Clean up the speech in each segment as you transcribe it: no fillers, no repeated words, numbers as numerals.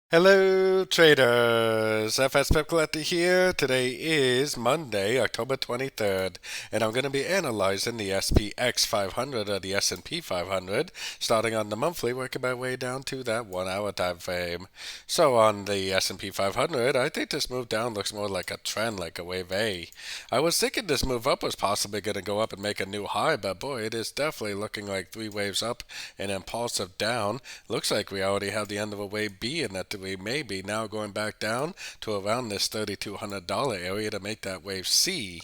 Hello traders, FX Pip Collector here. Today is Monday, October 23rd, and I'm going to be analyzing the SPX 500 or the S&P 500, starting on the monthly, working my way down to that 1 hour time frame. So on the S&P 500, I think this move down looks more like a trend, like a wave A. I was thinking this move up was possibly going to go up and make a new high, but boy, it is definitely looking like three waves up and impulsive down. Looks like we already have the end of a wave B and that we may be now going back down to around this $3,200 area to make that wave C.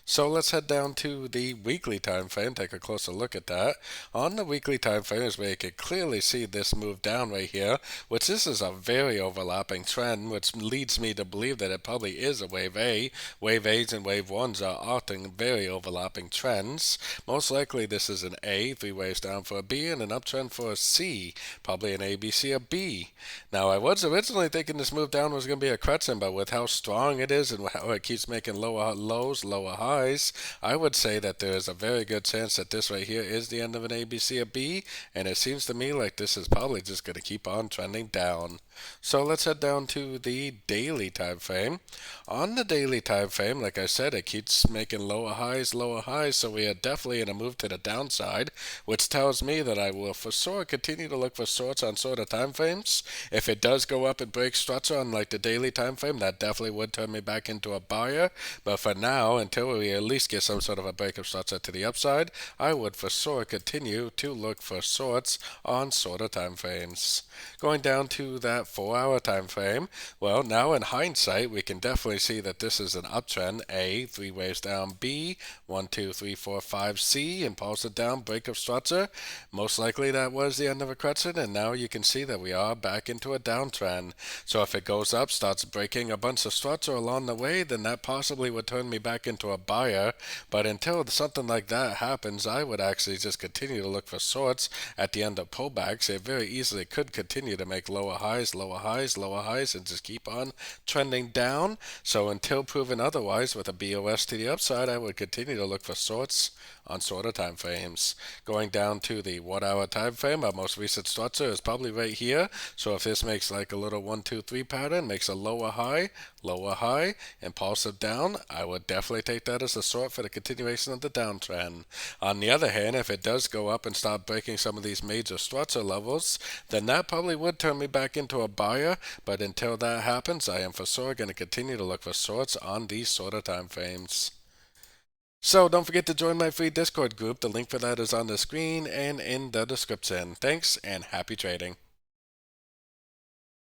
So let's head down to the weekly time frame, take a closer look at that. On the weekly time frame is where you can clearly see this move down right here, which this is a very overlapping trend, which leads me to believe that it probably is a wave A. Wave A's and wave 1s are often very overlapping trends. Most likely this is an A, three waves down for a B, and an uptrend for a C, probably an A, B, C, or B. Now I was originally thinking this move down was going to be a crescent, but with how strong it is and how it keeps making lower lows, lower highs, I would say that there is a very good chance that this right here is the end of an A, B, C, or B, and it seems to me like this is probably just going to keep on trending down. So let's head down to the daily time frame. On the daily time frame, like I said, it keeps making lower highs, so we are definitely in a move to the downside, which tells me that I will for sure continue to look for shorts on sort of time frames. If it does go up and break structure on like the daily time frame, that definitely would turn me back into a buyer. But for now, until we at least get some sort of a break of structure to the upside, I would for sure continue to look for shorts on sort of time frames. Going down to that 4 hour time frame, well, now in hindsight, we can definitely see that this is an uptrend. A, three waves down. B, 1, 2, 3, 4, 5. C, impulsive down, break of structure. Most likely that was the end of a crescent, and now you can see that we are back into a downtrend. So if it goes up, starts breaking a bunch of structure along the way, then that possibly would turn me back into a buyer. But until something like that happens, I would actually just continue to look for shorts at the end of pullbacks. It very easily could continue to make lower highs, and just keep on trending down. So until proven otherwise with a BOS to the upside, I would continue to look for shorts on shorter time frames. Going down to the 1 hour time frame, our most recent structure is probably right here. So if this makes like a little 1, 2, 3 pattern, makes a lower high, impulsive down, I would definitely take that as a short for the continuation of the downtrend. On the other hand, if it does go up and start breaking some of these major structure levels, then that probably would turn me back into a buyer. But until that happens, I am for sure going to continue to look for shorts on these shorter time frames. So don't forget to join my free Discord group. The link for that is on the screen and in the description. Thanks and happy trading.